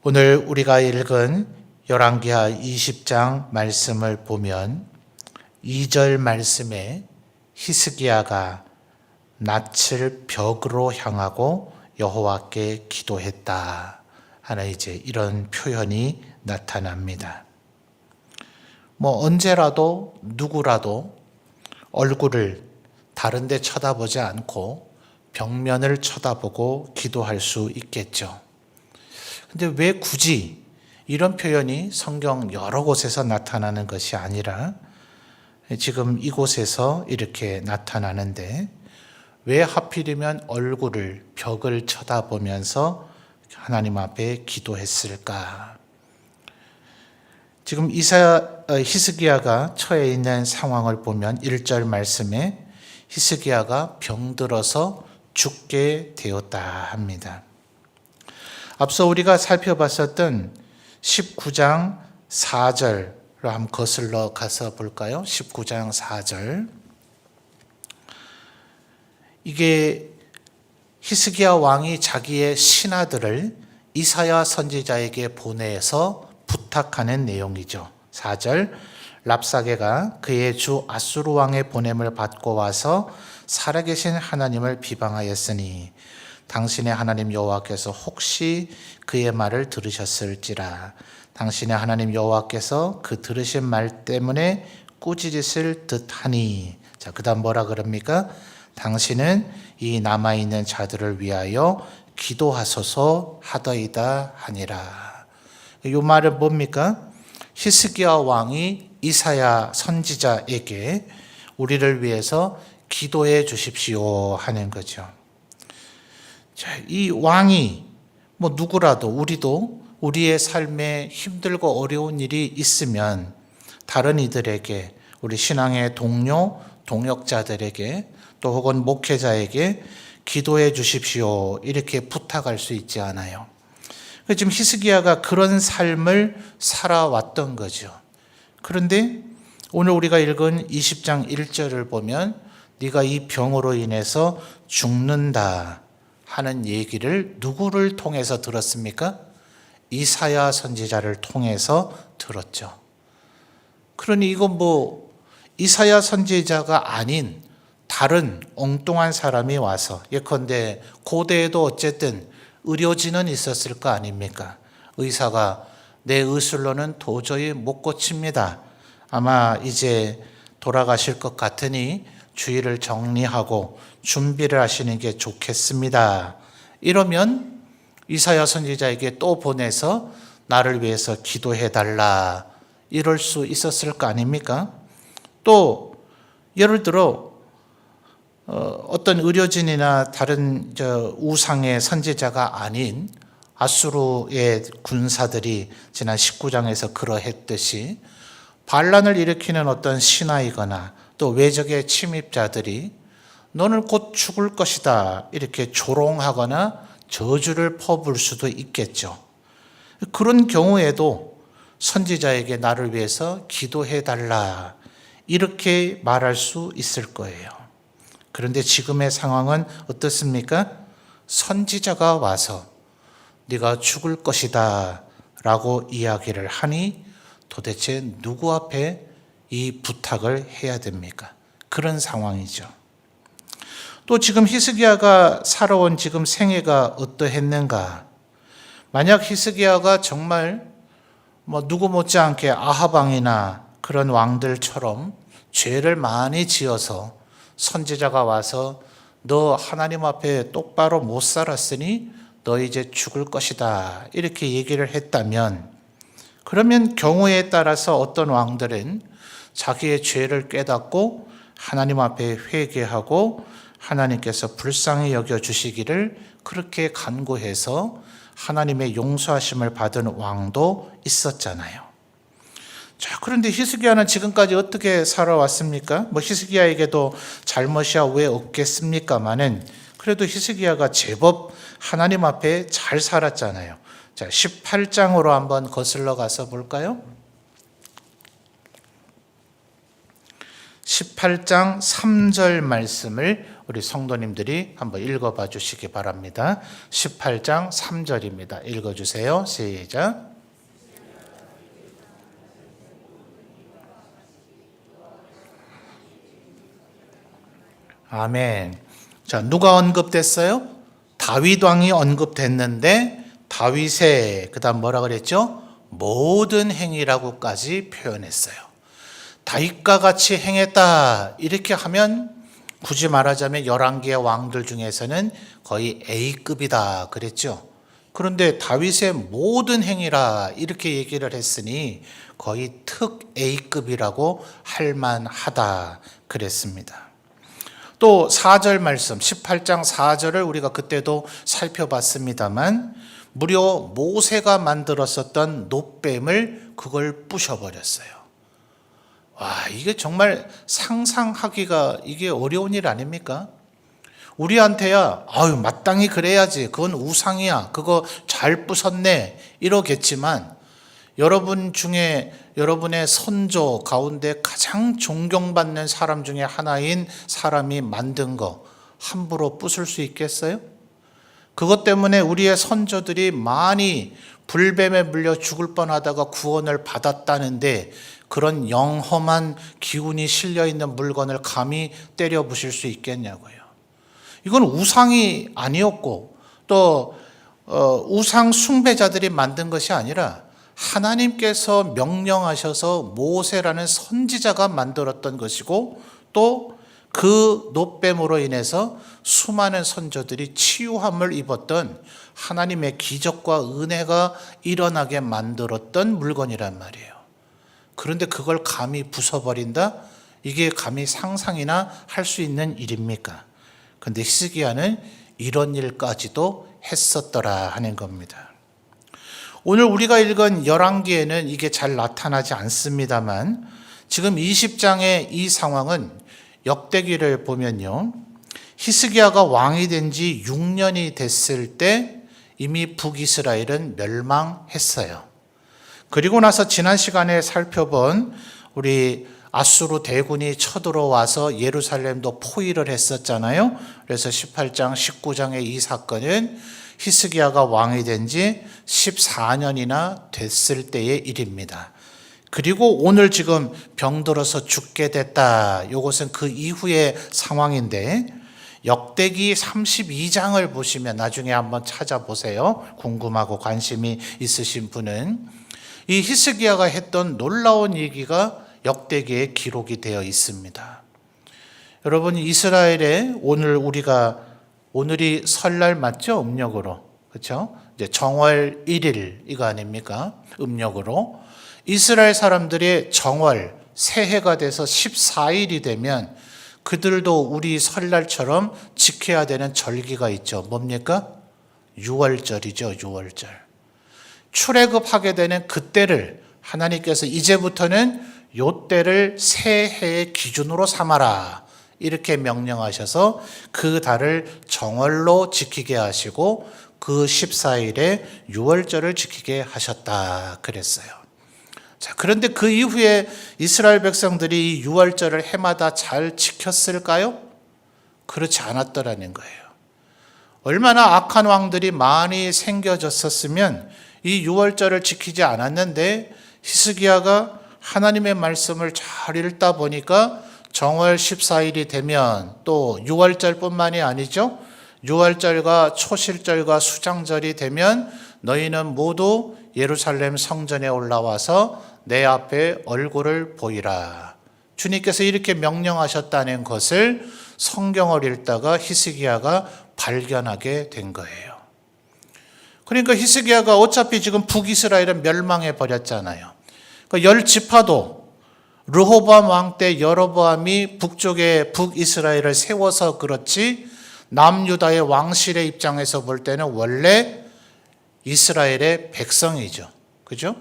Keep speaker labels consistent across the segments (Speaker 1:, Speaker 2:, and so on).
Speaker 1: 오늘 우리가 읽은 열왕기하 20장 말씀을 보면 2절 말씀에 히스기야가 낯을 벽으로 향하고 여호와께 기도했다 하는 이런 표현이 나타납니다. 언제라도 누구라도 얼굴을 다른 데 쳐다보지 않고 벽면을 쳐다보고 기도할 수 있겠죠. 근데 왜 굳이 이런 표현이 성경 여러 곳에서 나타나는 것이 아니라 지금 이곳에서 이렇게 나타나는데 왜 하필이면 얼굴을 벽을 쳐다보면서 하나님 앞에 기도했을까? 지금 히스기야가 처해 있는 상황을 보면 1절 말씀에 히스기야가 병들어서 죽게 되었다 합니다. 앞서 우리가 살펴봤었던 19장 4절로 한번 거슬러 가서 볼까요? 19장 4절. 이게 히스기야 왕이 자기의 신하들을 이사야 선지자에게 보내서 부탁하는 내용이죠. 4절. 랍사게가 그의 주 아수르 왕의 보냄을 받고 와서 살아계신 하나님을 비방하였으니 당신의 하나님 여호와께서 혹시 그의 말을 들으셨을지라. 당신의 하나님 여호와께서 그 들으신 말 때문에 꾸짖으실 듯하니. 자, 그다음 뭐라 그럽니까? 당신은 이 남아있는 자들을 위하여 기도하소서 하더이다 하니라. 이 말은 뭡니까? 히스기야 왕이 이사야 선지자에게 우리를 위해서 기도해 주십시오 하는 거죠. 자, 이 왕이 누구라도 우리도 우리의 삶에 힘들고 어려운 일이 있으면 다른 이들에게, 우리 신앙의 동료, 동역자들에게 또 혹은 목회자에게 기도해 주십시오 이렇게 부탁할 수 있지 않아요. 지금 히스기야가 그런 삶을 살아왔던 거죠. 그런데 오늘 우리가 읽은 20장 1절을 보면 네가 이 병으로 인해서 죽는다 하는 얘기를 누구를 통해서 들었습니까? 이사야 선지자를 통해서 들었죠. 그러니 이건 이사야 선지자가 아닌 다른 엉뚱한 사람이 와서, 예컨대 고대에도 어쨌든 의료진은 있었을 거 아닙니까? 의사가 내 의술로는 도저히 못 고칩니다. 아마 이제 돌아가실 것 같으니 주의를 정리하고 준비를 하시는 게 좋겠습니다. 이러면 이사야 선지자에게 또 보내서 나를 위해서 기도해달라 이럴 수 있었을 거 아닙니까? 또 예를 들어 어떤 의료진이나 다른 우상의 선지자가 아닌 아수르의 군사들이 지난 19장에서 그러했듯이 반란을 일으키는 어떤 신하이거나 또 외적의 침입자들이 너는 곧 죽을 것이다 이렇게 조롱하거나 저주를 퍼부을 수도 있겠죠. 그런 경우에도 선지자에게 나를 위해서 기도해달라 이렇게 말할 수 있을 거예요. 그런데 지금의 상황은 어떻습니까? 선지자가 와서 네가 죽을 것이다 라고 이야기를 하니 도대체 누구 앞에 이 부탁을 해야 됩니까? 그런 상황이죠. 또 지금 히스기야가 살아온 지금 생애가 어떠했는가? 만약 히스기야가 정말 누구 못지않게 아합 왕이나 그런 왕들처럼 죄를 많이 지어서 선지자가 와서 너 하나님 앞에 똑바로 못 살았으니 너 이제 죽을 것이다 이렇게 얘기를 했다면, 그러면 경우에 따라서 어떤 왕들은 자기의 죄를 깨닫고 하나님 앞에 회개하고 하나님께서 불쌍히 여겨주시기를 그렇게 간구해서 하나님의 용서하심을 받은 왕도 있었잖아요. 자, 그런데 히스기야는 지금까지 어떻게 살아왔습니까? 히스기야에게도 잘못이야 왜 없겠습니까마는 그래도 히스기야가 제법 하나님 앞에 잘 살았잖아요. 자, 18장으로 한번 거슬러 가서 볼까요? 18장 3절 말씀을 우리 성도님들이 한번 읽어봐 주시기 바랍니다. 18장 3절입니다. 읽어주세요. 시작. 아멘. 자, 누가 언급됐어요? 다윗 왕이 언급됐는데 다윗의 그다음 뭐라 그랬죠? 모든 행위라고까지 표현했어요. 다윗과 같이 행했다 이렇게 하면 굳이 말하자면 11개의 왕들 중에서는 거의 A급이다 그랬죠. 그런데 다윗의 모든 행위라 이렇게 얘기를 했으니 거의 특 A급이라고 할 만하다 그랬습니다. 또 4절 말씀 18장 4절을 우리가 그때도 살펴봤습니다만 무려 모세가 만들었었던 놋뱀을 그걸 부셔버렸어요. 와, 이게 정말 상상하기가 이게 어려운 일 아닙니까? 우리한테야 아유 마땅히 그래야지 그건 우상이야 그거 잘 부쉈네 이러겠지만 여러분 중에 여러분의 선조 가운데 가장 존경받는 사람 중에 하나인 사람이 만든 거 함부로 부술 수 있겠어요? 그것 때문에 우리의 선조들이 많이 불뱀에 물려 죽을 뻔하다가 구원을 받았다는데 그런 영험한 기운이 실려있는 물건을 감히 때려 부실 수 있겠냐고요. 이건 우상이 아니었고 또 우상 숭배자들이 만든 것이 아니라 하나님께서 명령하셔서 모세라는 선지자가 만들었던 것이고 또 그 놋뱀으로 인해서 수많은 선조들이 치유함을 입었던 하나님의 기적과 은혜가 일어나게 만들었던 물건이란 말이에요. 그런데 그걸 감히 부숴버린다? 이게 감히 상상이나 할 수 있는 일입니까? 그런데 히스기야는 이런 일까지도 했었더라 하는 겁니다. 오늘 우리가 읽은 열왕기에는 이게 잘 나타나지 않습니다만 지금 20장의 이 상황은 역대기를 보면요. 히스기야가 왕이 된 지 6년이 됐을 때 이미 북이스라엘은 멸망했어요. 그리고 나서 지난 시간에 살펴본 우리 아수르 대군이 쳐들어와서 예루살렘도 포위를 했었잖아요. 그래서 18장, 19장의 이 사건은 히스기야가 왕이 된 지 14년이나 됐을 때의 일입니다. 그리고 오늘 지금 병들어서 죽게 됐다. 이것은 그 이후의 상황인데 역대기 32장을 보시면 나중에 한번 찾아보세요. 궁금하고 관심이 있으신 분은 이 히스기야가 했던 놀라운 얘기가 역대기에 기록이 되어 있습니다. 여러분 이스라엘에 오늘이 설날 맞죠? 음력으로. 그렇죠? 이제 정월 1일 이거 아닙니까? 음력으로. 이스라엘 사람들의 정월 새해가 돼서 14일이 되면 그들도 우리 설날처럼 지켜야 되는 절기가 있죠. 뭡니까? 유월절이죠. 유월절. 출애굽하게 되는 그때를 하나님께서 이제부터는 요 때를 새해의 기준으로 삼아라. 이렇게 명령하셔서 그 달을 정월로 지키게 하시고 그 14일에 유월절을 지키게 하셨다 그랬어요. 자, 그런데 그 이후에 이스라엘 백성들이 이 유월절을 해마다 잘 지켰을까요? 그렇지 않았더라는 거예요. 얼마나 악한 왕들이 많이 생겨졌었으면 이 유월절을 지키지 않았는데 히스기야가 하나님의 말씀을 잘 읽다 보니까 정월 14일이 되면 또 유월절뿐만이 아니죠. 유월절과 초실절과 수장절이 되면 너희는 모두 예루살렘 성전에 올라와서 내 앞에 얼굴을 보이라. 주님께서 이렇게 명령하셨다는 것을 성경을 읽다가 히스기야가 발견하게 된 거예요. 그러니까 히스기야가 어차피 지금 북이스라엘은 멸망해 버렸잖아요. 그러니까 10지파도 르호보암 왕 때 여로보암이 북쪽에 북이스라엘을 세워서 그렇지 남유다의 왕실의 입장에서 볼 때는 원래 이스라엘의 백성이죠. 그죠?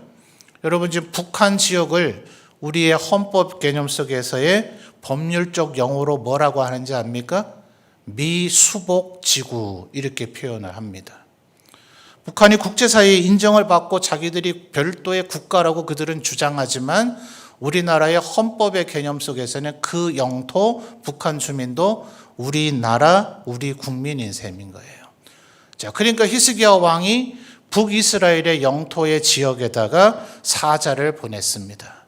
Speaker 1: 여러분 지금 북한 지역을 우리의 헌법 개념 속에서의 법률적 용어로 뭐라고 하는지 압니까? 미수복지구 이렇게 표현을 합니다. 북한이 국제사회에 인정을 받고 자기들이 별도의 국가라고 그들은 주장하지만 우리나라의 헌법의 개념 속에서는 그 영토 북한 주민도 우리나라, 우리 국민인 셈인 거예요. 자, 그러니까 히스기야 왕이 북이스라엘의 영토의 지역에다가 사자를 보냈습니다.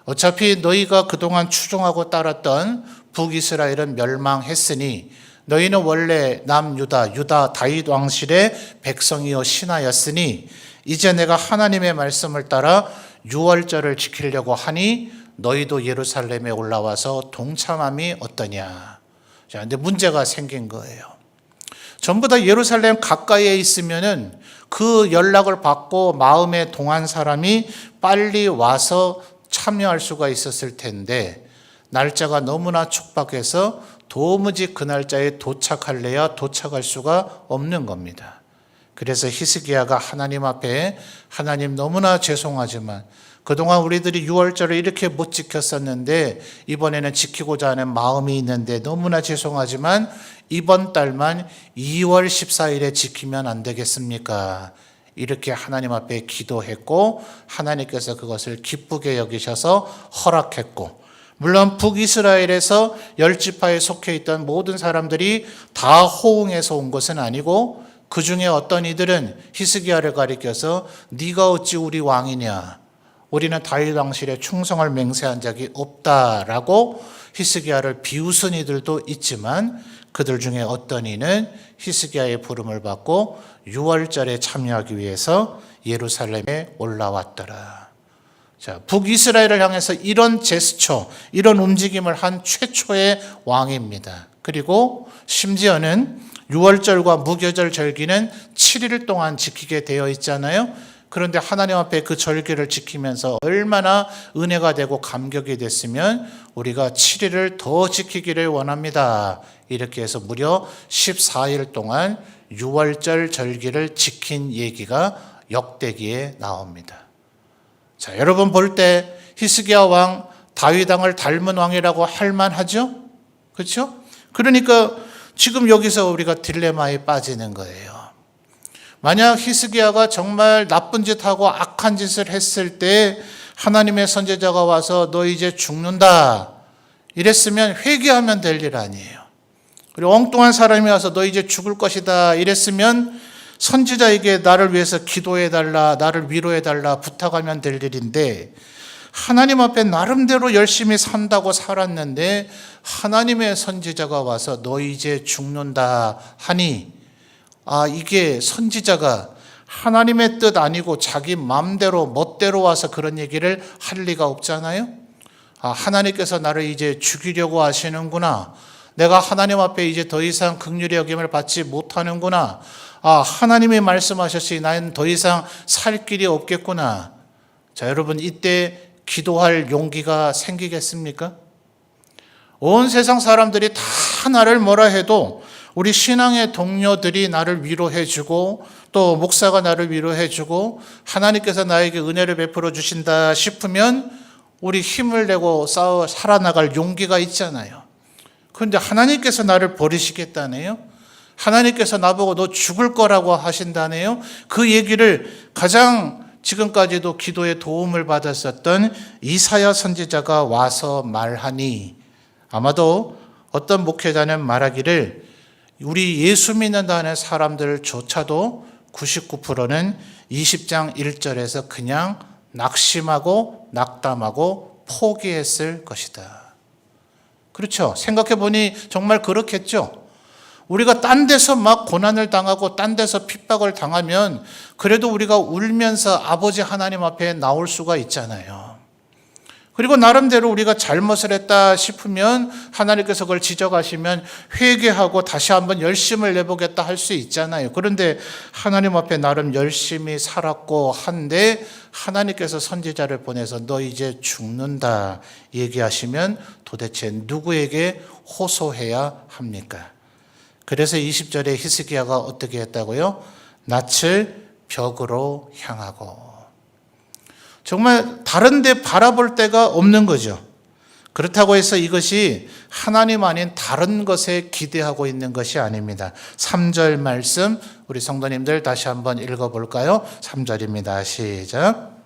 Speaker 1: 어차피 너희가 그동안 추종하고 따랐던 북이스라엘은 멸망했으니 너희는 원래 남유다, 유다 다윗 왕실의 백성이요 신하였으니 이제 내가 하나님의 말씀을 따라 유월절을 지키려고 하니 너희도 예루살렘에 올라와서 동참함이 어떠냐. 자, 근데 문제가 생긴 거예요. 전부 다 예루살렘 가까이에 있으면은 그 연락을 받고 마음에 동한 사람이 빨리 와서 참여할 수가 있었을 텐데 날짜가 너무나 촉박해서 도무지 그 날짜에 도착할래야 도착할 수가 없는 겁니다. 그래서 히스기야가 하나님 앞에 하나님 너무나 죄송하지만 그동안 우리들이 유월절을 이렇게 못 지켰었는데 이번에는 지키고자 하는 마음이 있는데 너무나 죄송하지만 이번 달만 2월 14일에 지키면 안 되겠습니까? 이렇게 하나님 앞에 기도했고 하나님께서 그것을 기쁘게 여기셔서 허락했고 물론 북이스라엘에서 10지파에 속해 있던 모든 사람들이 다 호응해서 온 것은 아니고 그 중에 어떤 이들은 히스기야를 가리켜서 네가 어찌 우리 왕이냐 우리는 다윗 왕실에 충성을 맹세한 적이 없다라고 히스기야를 비웃은 이들도 있지만 그들 중에 어떤 이는 히스기야의 부름을 받고 유월절에 참여하기 위해서 예루살렘에 올라왔더라. 자, 북이스라엘을 향해서 이런 제스처, 이런 움직임을 한 최초의 왕입니다. 그리고 심지어는 유월절과 무교절 절기는 7일 동안 지키게 되어 있잖아요. 그런데 하나님 앞에 그 절기를 지키면서 얼마나 은혜가 되고 감격이 됐으면 우리가 7일을 더 지키기를 원합니다. 이렇게 해서 무려 14일 동안 유월절 절기를 지킨 얘기가 역대기에 나옵니다. 자, 여러분 볼 때 히스기야 왕, 다윗 왕을 닮은 왕이라고 할 만하죠? 그렇죠? 그러니까 지금 여기서 우리가 딜레마에 빠지는 거예요. 만약 히스기야가 정말 나쁜 짓하고 악한 짓을 했을 때 하나님의 선지자가 와서 너 이제 죽는다 이랬으면 회개하면 될 일 아니에요. 그리고 엉뚱한 사람이 와서 너 이제 죽을 것이다 이랬으면 선지자에게 나를 위해서 기도해달라, 나를 위로해달라 부탁하면 될 일인데 하나님 앞에 나름대로 열심히 산다고 살았는데 하나님의 선지자가 와서 너 이제 죽는다 하니 이게 선지자가 하나님의 뜻 아니고 자기 마음대로 멋대로 와서 그런 얘기를 할 리가 없잖아요. 하나님께서 나를 이제 죽이려고 하시는구나. 내가 하나님 앞에 이제 더 이상 긍휼의 여김을 받지 못하는구나. 하나님이 말씀하셨으니 나는 더 이상 살 길이 없겠구나. 자, 여러분 이때 기도할 용기가 생기겠습니까? 온 세상 사람들이 다 나를 뭐라 해도 우리 신앙의 동료들이 나를 위로해주고 또 목사가 나를 위로해주고 하나님께서 나에게 은혜를 베풀어 주신다 싶으면 우리 힘을 내고 살아나갈 용기가 있잖아요. 그런데 하나님께서 나를 버리시겠다네요. 하나님께서 나보고 너 죽을 거라고 하신다네요. 그 얘기를 가장 지금까지도 기도에 도움을 받았었던 이사야 선지자가 와서 말하니 아마도 어떤 목회자는 말하기를 우리 예수 믿는다는 사람들조차도 99%는 20장 1절에서 그냥 낙심하고 낙담하고 포기했을 것이다. 그렇죠? 생각해 보니 정말 그렇겠죠? 우리가 딴 데서 막 고난을 당하고 딴 데서 핍박을 당하면 그래도 우리가 울면서 아버지 하나님 앞에 나올 수가 있잖아요. 그리고 나름대로 우리가 잘못을 했다 싶으면 하나님께서 그걸 지적하시면 회개하고 다시 한번 열심을 내보겠다 할 수 있잖아요. 그런데 하나님 앞에 나름 열심히 살았고 한데 하나님께서 선지자를 보내서 너 이제 죽는다 얘기하시면 도대체 누구에게 호소해야 합니까? 그래서 20절에 히스기야가 어떻게 했다고요? 낯을 벽으로 향하고 정말 다른 데 바라볼 데가 없는 거죠. 그렇다고 해서 이것이 하나님 아닌 다른 것에 기대하고 있는 것이 아닙니다. 3절 말씀 우리 성도님들 다시 한번 읽어볼까요? 3절입니다. 시작.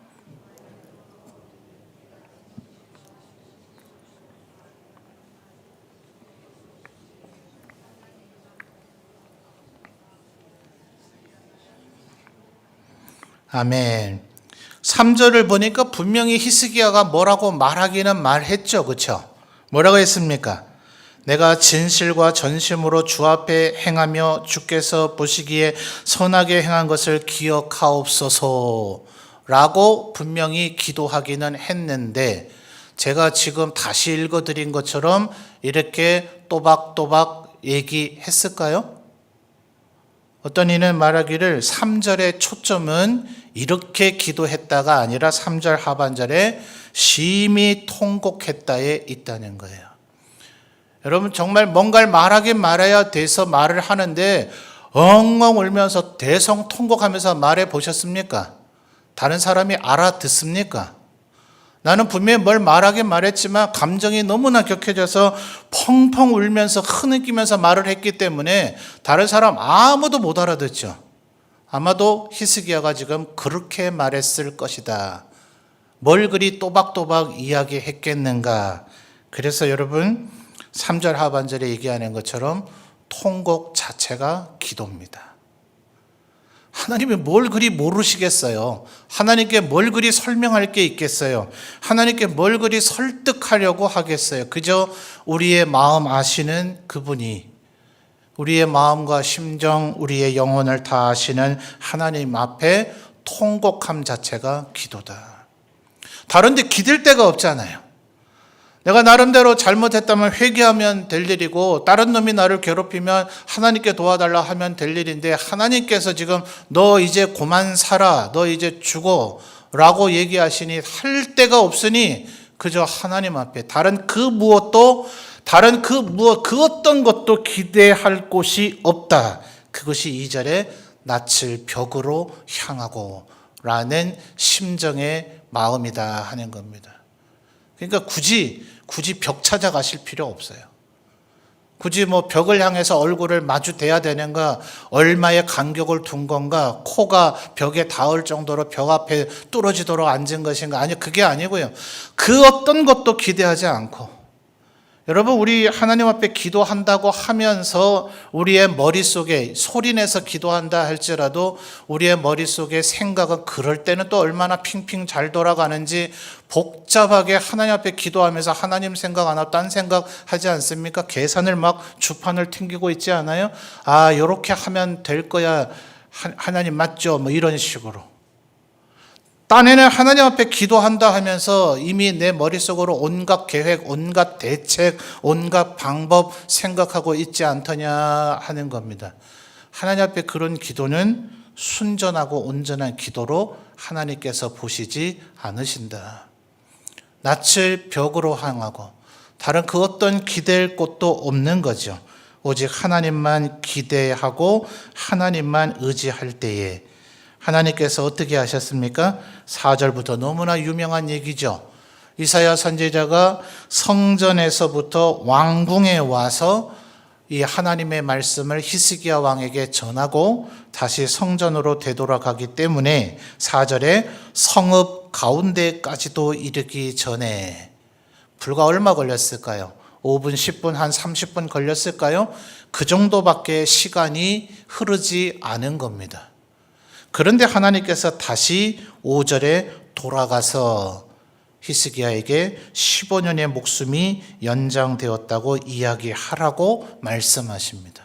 Speaker 1: 아멘. 3절을 보니까 분명히 히스기야가 뭐라고 말하기는 말했죠. 그렇죠? 뭐라고 했습니까? 내가 진실과 전심으로 주 앞에 행하며 주께서 보시기에 선하게 행한 것을 기억하옵소서 라고 분명히 기도하기는 했는데, 제가 지금 다시 읽어드린 것처럼 이렇게 또박또박 얘기했을까요? 어떤 이는 말하기를 3절의 초점은 이렇게 기도했다가 아니라 3절 하반절에 심히 통곡했다에 있다는 거예요. 여러분, 정말 뭔가를 말하긴 말해야 돼서 말을 하는데 엉엉 울면서 대성통곡하면서 말해 보셨습니까? 다른 사람이 알아듣습니까? 나는 분명히 뭘 말하긴 말했지만 감정이 너무나 격해져서 펑펑 울면서 흐느끼면서 말을 했기 때문에 다른 사람 아무도 못 알아듣죠. 아마도 히스기야가 지금 그렇게 말했을 것이다. 뭘 그리 또박또박 이야기했겠는가. 그래서 여러분, 3절 하반절에 얘기하는 것처럼 통곡 자체가 기도입니다. 하나님이 뭘 그리 모르시겠어요? 하나님께 뭘 그리 설명할 게 있겠어요? 하나님께 뭘 그리 설득하려고 하겠어요? 그저 우리의 마음 아시는 그분이, 우리의 마음과 심정, 우리의 영혼을 다 아시는 하나님 앞에 통곡함 자체가 기도다. 다른 데 기댈 데가 없잖아요. 내가 나름대로 잘못했다면 회개하면 될 일이고, 다른 놈이 나를 괴롭히면 하나님께 도와달라 하면 될 일인데, 하나님께서 지금 너 이제 그만 살아, 너 이제 죽어 라고 얘기하시니 할 데가 없으니 그저 하나님 앞에 다른 그 어떤 것도 기대할 곳이 없다. 그것이 2절에 낯을 벽으로 향하고 라는 심정의 마음이다 하는 겁니다. 그러니까 굳이 벽 찾아가실 필요 없어요. 굳이 벽을 향해서 얼굴을 마주 대야 되는가, 얼마의 간격을 둔 건가, 코가 벽에 닿을 정도로 벽 앞에 뚫어지도록 앉은 것인가. 아니, 그게 아니고요. 그 어떤 것도 기대하지 않고, 여러분, 우리 하나님 앞에 기도한다고 하면서 우리의 머릿속에 소리내서 기도한다 할지라도 우리의 머릿속에 생각은 그럴 때는 또 얼마나 핑핑 잘 돌아가는지, 복잡하게 하나님 앞에 기도하면서 하나님 생각 안 하고 딴 생각 하지 않습니까? 계산을 막 주판을 튕기고 있지 않아요? 아, 요렇게 하면 될 거야. 하나님 맞죠? 이런 식으로. 딴에는 하나님 앞에 기도한다 하면서 이미 내 머릿속으로 온갖 계획, 온갖 대책, 온갖 방법 생각하고 있지 않더냐 하는 겁니다. 하나님 앞에 그런 기도는 순전하고 온전한 기도로 하나님께서 보시지 않으신다. 낯을 벽으로 향하고 다른 그 어떤 기댈 곳도 없는 거죠. 오직 하나님만 기대하고 하나님만 의지할 때에 하나님께서 어떻게 하셨습니까? 4절부터 너무나 유명한 얘기죠. 이사야 선지자가 성전에서부터 왕궁에 와서 이 하나님의 말씀을 히스기야 왕에게 전하고 다시 성전으로 되돌아가기 때문에 4절에 성읍 가운데까지도 이르기 전에, 불과 얼마 걸렸을까요? 5분, 10분, 한 30분 걸렸을까요? 그 정도밖에 시간이 흐르지 않은 겁니다. 그런데 하나님께서 다시 5절에 돌아가서 히스기야에게 15년의 목숨이 연장되었다고 이야기하라고 말씀하십니다.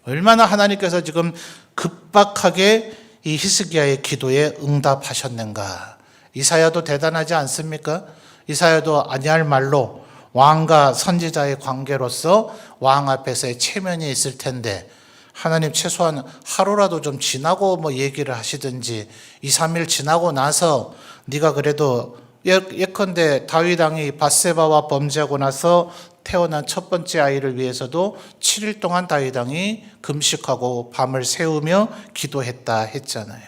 Speaker 1: 얼마나 하나님께서 지금 급박하게 이 히스기야의 기도에 응답하셨는가. 이사야도 대단하지 않습니까? 이사야도 아니할 말로 왕과 선지자의 관계로서 왕 앞에서의 체면이 있을 텐데, 하나님 최소한 하루라도 좀 지나고 얘기를 하시든지, 2, 3일 지나고 나서 네가 그래도 예컨대 다윗 왕이 밧세바와 범죄하고 나서 태어난 첫 번째 아이를 위해서도 7일 동안 다윗 왕이 금식하고 밤을 새우며 기도했다 했잖아요.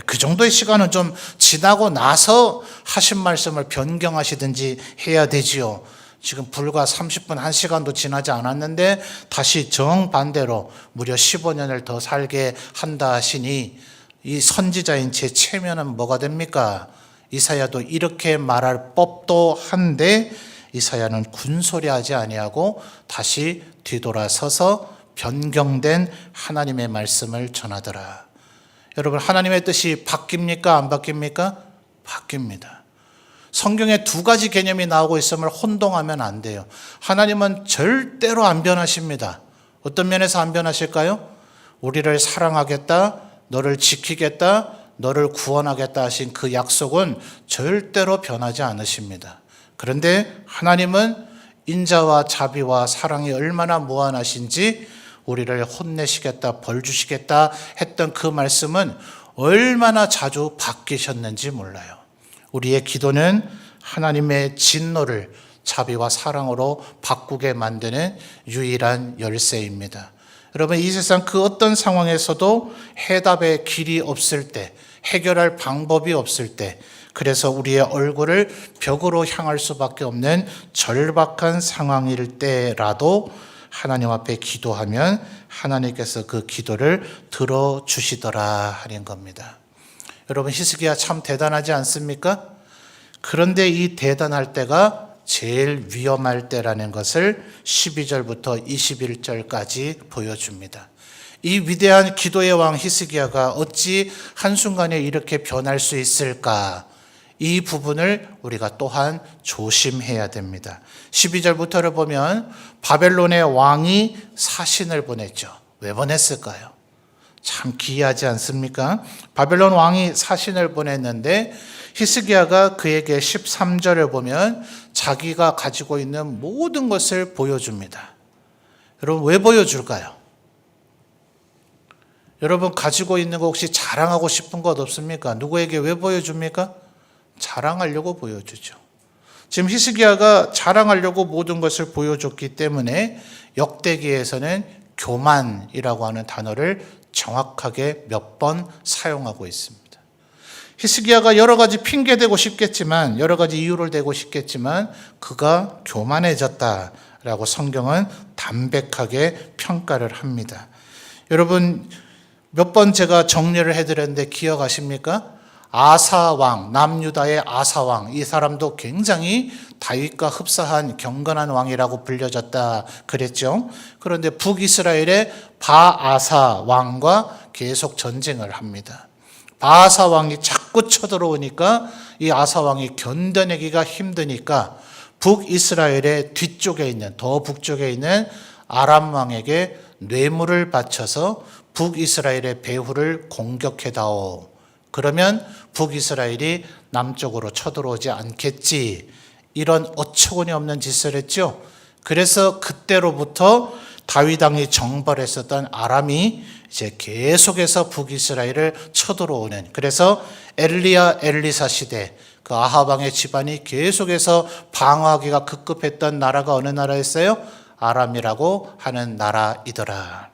Speaker 1: 그 정도의 시간은 좀 지나고 나서 하신 말씀을 변경하시든지 해야 되지요. 지금 불과 30분, 1시간도 지나지 않았는데 다시 정반대로 무려 15년을 더 살게 한다 하시니 이 선지자인 제 체면은 뭐가 됩니까? 이사야도 이렇게 말할 법도 한데 이사야는 군소리하지 아니하고 다시 뒤돌아서서 변경된 하나님의 말씀을 전하더라. 여러분, 하나님의 뜻이 바뀝니까? 안 바뀝니까? 바뀝니다. 성경에 두 가지 개념이 나오고 있음을 혼동하면 안 돼요. 하나님은 절대로 안 변하십니다. 어떤 면에서 안 변하실까요? 우리를 사랑하겠다, 너를 지키겠다, 너를 구원하겠다 하신 그 약속은 절대로 변하지 않으십니다. 그런데 하나님은 인자와 자비와 사랑이 얼마나 무한하신지 우리를 혼내시겠다, 벌 주시겠다 했던 그 말씀은 얼마나 자주 바뀌셨는지 몰라요. 우리의 기도는 하나님의 진노를 자비와 사랑으로 바꾸게 만드는 유일한 열쇠입니다. 여러분, 이 세상 그 어떤 상황에서도 해답의 길이 없을 때, 해결할 방법이 없을 때, 그래서 우리의 얼굴을 벽으로 향할 수밖에 없는 절박한 상황일 때라도 하나님 앞에 기도하면 하나님께서 그 기도를 들어주시더라 하는 겁니다. 여러분, 히스기야 참 대단하지 않습니까? 그런데 이 대단할 때가 제일 위험할 때라는 것을 12절부터 21절까지 보여줍니다. 이 위대한 기도의 왕 히스기야가 어찌 한순간에 이렇게 변할 수 있을까? 이 부분을 우리가 또한 조심해야 됩니다. 12절부터를 보면 바벨론의 왕이 사신을 보냈죠. 왜 보냈을까요? 참 기이하지 않습니까? 바벨론 왕이 사신을 보냈는데 히스기야가 그에게 13절을 보면 자기가 가지고 있는 모든 것을 보여줍니다. 여러분, 왜 보여줄까요? 여러분, 가지고 있는 거 혹시 자랑하고 싶은 것 없습니까? 누구에게 왜 보여줍니까? 자랑하려고 보여주죠. 지금 히스기야가 자랑하려고 모든 것을 보여줬기 때문에 역대기에서는 교만이라고 하는 단어를 정확하게 몇 번 사용하고 있습니다. 히스기야가 여러 가지 핑계대고 싶겠지만, 여러 가지 이유를 대고 싶겠지만 그가 교만해졌다라고 성경은 담백하게 평가를 합니다. 여러분, 몇 번 제가 정리를 해드렸는데 기억하십니까? 아사왕, 남유다의 아사왕, 이 사람도 굉장히 다윗과 흡사한 경건한 왕이라고 불려졌다 그랬죠. 그런데 북이스라엘의 바아사 왕과 계속 전쟁을 합니다. 바아사 왕이 자꾸 쳐들어오니까 이 아사 왕이 견뎌내기가 힘드니까 북이스라엘의 뒤쪽에 있는, 더 북쪽에 있는 아람 왕에게 뇌물을 바쳐서 북이스라엘의 배후를 공격해다오. 그러면 북이스라엘이 남쪽으로 쳐들어오지 않겠지. 이런 어처구니 없는 짓을 했죠. 그래서 그때로부터 다윗 왕이 정벌했었던 아람이 이제 계속해서 북이스라엘을 쳐들어오는, 그래서 엘리야 엘리사 시대 그 아합 왕의 집안이 계속해서 방어하기가 급급했던 나라가 어느 나라였어요? 아람이라고 하는 나라이더라.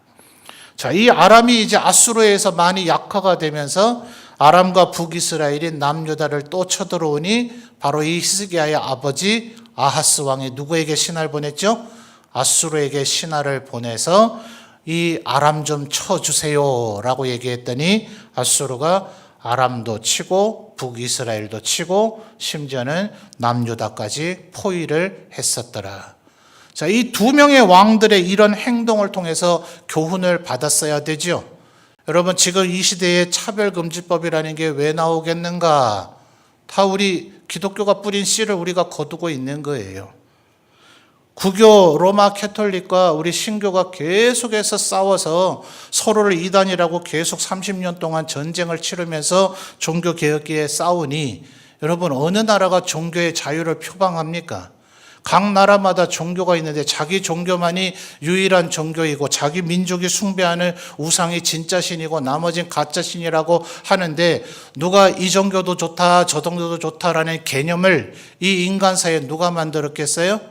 Speaker 1: 자, 이 아람이 이제 아수르에서 많이 약화가 되면서 아람과 북이스라엘이 남유다를 또 쳐들어오니 바로 이 히스기야의 아버지 아하스 왕이 누구에게 신하를 보냈죠? 아수르에게 신하를 보내서 이 아람 좀 쳐주세요 라고 얘기했더니 아수르가 아람도 치고 북이스라엘도 치고 심지어는 남유다까지 포위를 했었더라. 자, 이 두 명의 왕들의 이런 행동을 통해서 교훈을 받았어야 되죠. 여러분, 지금 이 시대에 차별금지법이라는 게 왜 나오겠는가? 다 우리 기독교가 뿌린 씨를 우리가 거두고 있는 거예요. 구교 로마 캐톨릭과 우리 신교가 계속해서 싸워서 서로를 이단이라고 계속 30년 동안 전쟁을 치르면서 종교개혁기에 싸우니 여러분, 어느 나라가 종교의 자유를 표방합니까? 각 나라마다 종교가 있는데 자기 종교만이 유일한 종교이고 자기 민족이 숭배하는 우상이 진짜 신이고 나머지는 가짜 신이라고 하는데 누가 이 종교도 좋다 저 종교도 좋다라는 개념을 이 인간사에 누가 만들었겠어요?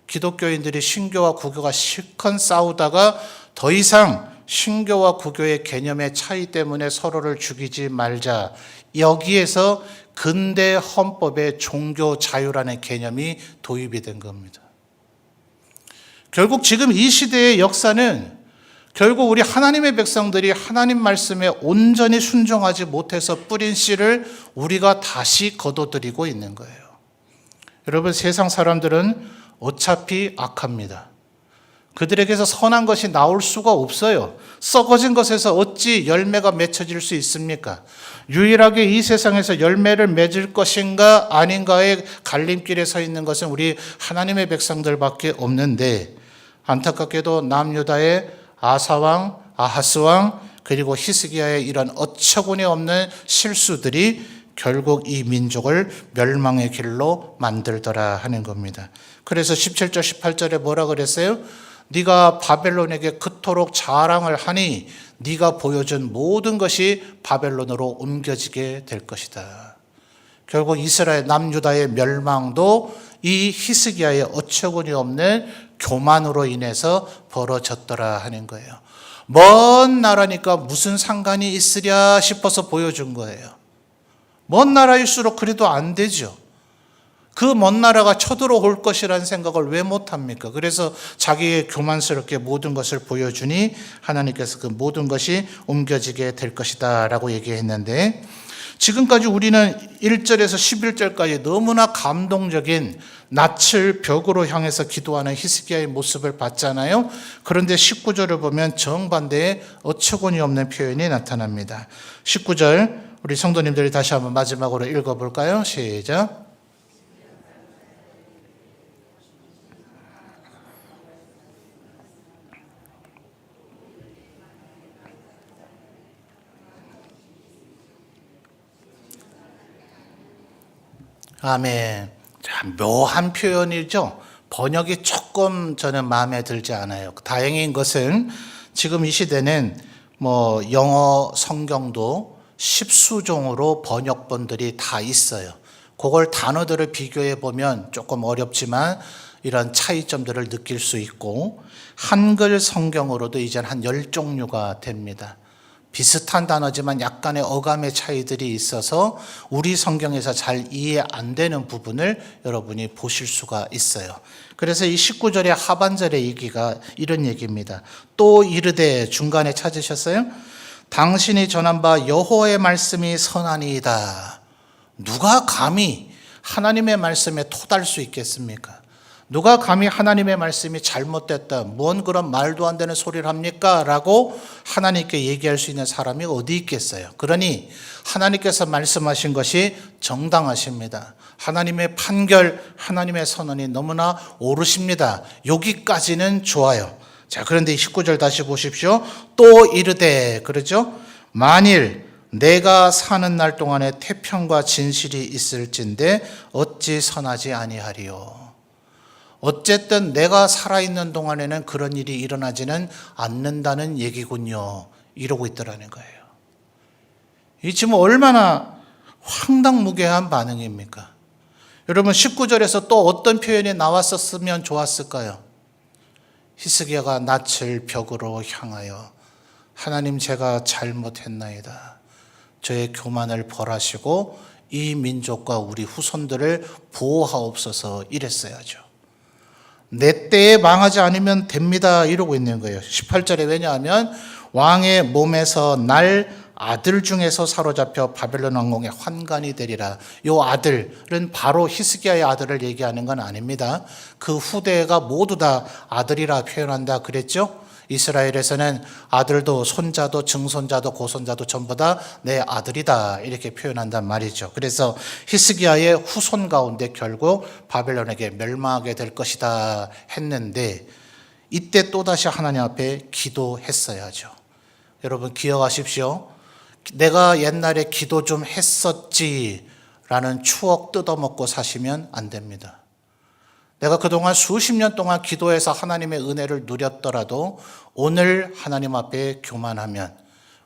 Speaker 1: 기독교인들이 신교와 구교가 실컷 싸우다가 더 이상 신교와 구교의 개념의 차이 때문에 서로를 죽이지 말자, 여기에서 근대 헌법에 종교 자유라는 개념이 도입이 된 겁니다. 결국 지금 이 시대의 역사는 결국 우리 하나님의 백성들이 하나님 말씀에 온전히 순종하지 못해서 뿌린 씨를 우리가 다시 거둬들이고 있는 거예요. 여러분, 세상 사람들은 어차피 악합니다. 그들에게서 선한 것이 나올 수가 없어요. 썩어진 것에서 어찌 열매가 맺혀질 수 있습니까? 유일하게 이 세상에서 열매를 맺을 것인가 아닌가의 갈림길에 서 있는 것은 우리 하나님의 백성들밖에 없는데, 안타깝게도 남유다의 아사왕, 아하스왕, 그리고 히스기야의 이런 어처구니 없는 실수들이 결국 이 민족을 멸망의 길로 만들더라 하는 겁니다. 그래서 17절 18절에 뭐라 그랬어요? 네가 바벨론에게 그토록 자랑을 하니 네가 보여준 모든 것이 바벨론으로 옮겨지게 될 것이다. 결국 이스라엘 남유다의 멸망도 이 히스기야의 어처구니 없는 교만으로 인해서 벌어졌더라 하는 거예요. 먼 나라니까 무슨 상관이 있으랴 싶어서 보여준 거예요. 먼 나라일수록 그래도 안 되죠. 그 먼 나라가 쳐들어올 것이라는 생각을 왜 못합니까? 그래서 자기의 교만스럽게 모든 것을 보여주니 하나님께서 그 모든 것이 옮겨지게 될 것이다 라고 얘기했는데, 지금까지 우리는 1절에서 11절까지 너무나 감동적인 낯을 벽으로 향해서 기도하는 히스기야의 모습을 봤잖아요. 그런데 19절을 보면 정반대의 어처구니 없는 표현이 나타납니다. 19절 우리 성도님들이 다시 한번 마지막으로 읽어볼까요? 시작. 아멘. 참 묘한 표현이죠. 번역이 조금 저는 마음에 들지 않아요. 다행인 것은 지금 이 시대는 영어 성경도 십수종으로 번역본들이 다 있어요. 그걸 단어들을 비교해 보면 조금 어렵지만 이런 차이점들을 느낄 수 있고, 한글 성경으로도 이제 한 10종류가 됩니다. 비슷한 단어지만 약간의 어감의 차이들이 있어서 우리 성경에서 잘 이해 안 되는 부분을 여러분이 보실 수가 있어요. 그래서 이 19절의 하반절의 얘기가 이런 얘기입니다. 또 이르되, 중간에 찾으셨어요? 당신이 전한 바 여호와의 말씀이 선하니이다. 누가 감히 하나님의 말씀에 토달 수 있겠습니까? 누가 감히 하나님의 말씀이 잘못됐다, 뭔 그런 말도 안 되는 소리를 합니까? 라고 하나님께 얘기할 수 있는 사람이 어디 있겠어요? 그러니 하나님께서 말씀하신 것이 정당하십니다. 하나님의 판결, 하나님의 선언이 너무나 옳으십니다. 여기까지는 좋아요. 자, 그런데 19절 다시 보십시오. 또 이르되, 그러죠? 만일 내가 사는 날 동안에 태평과 진실이 있을진데 어찌 선하지 아니하리요. 어쨌든 내가 살아있는 동안에는 그런 일이 일어나지는 않는다는 얘기군요. 이러고 있더라는 거예요. 이 지금 얼마나 황당무계한 반응입니까? 여러분, 19절에서 또 어떤 표현이 나왔었으면 좋았을까요? 히스기야가 낯을 벽으로 향하여 하나님, 제가 잘못했나이다. 저의 교만을 벌하시고 이 민족과 우리 후손들을 보호하옵소서 이랬어야죠. 내 때에 망하지 않으면 됩니다 이러고 있는 거예요. 18절에 왜냐하면 왕의 몸에서 날 아들 중에서 사로잡혀 바벨론 왕궁의 환관이 되리라. 이 아들은 바로 히스기야의 아들을 얘기하는 건 아닙니다. 그 후대가 모두 다 아들이라 표현한다 그랬죠. 이스라엘에서는 아들도 손자도 증손자도 고손자도 전부 다 내 아들이다 이렇게 표현한단 말이죠. 그래서 히스기야의 후손 가운데 결국 바벨론에게 멸망하게 될 것이다 했는데, 이때 또다시 하나님 앞에 기도했어야죠. 여러분 기억하십시오. 내가 옛날에 기도 좀 했었지라는 추억 뜯어먹고 사시면 안 됩니다. 내가 그동안 수십 년 동안 기도해서 하나님의 은혜를 누렸더라도 오늘 하나님 앞에 교만하면,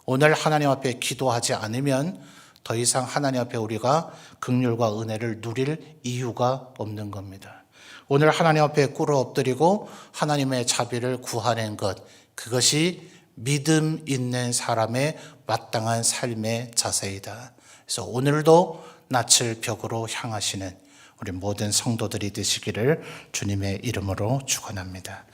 Speaker 1: 오늘 하나님 앞에 기도하지 않으면 더 이상 하나님 앞에 우리가 긍휼과 은혜를 누릴 이유가 없는 겁니다. 오늘 하나님 앞에 꿇어 엎드리고 하나님의 자비를 구하는 것, 그것이 믿음 있는 사람의 마땅한 삶의 자세이다. 그래서 오늘도 낯을 벽으로 향하시는 우리 모든 성도들이 되시기를 주님의 이름으로 축원합니다.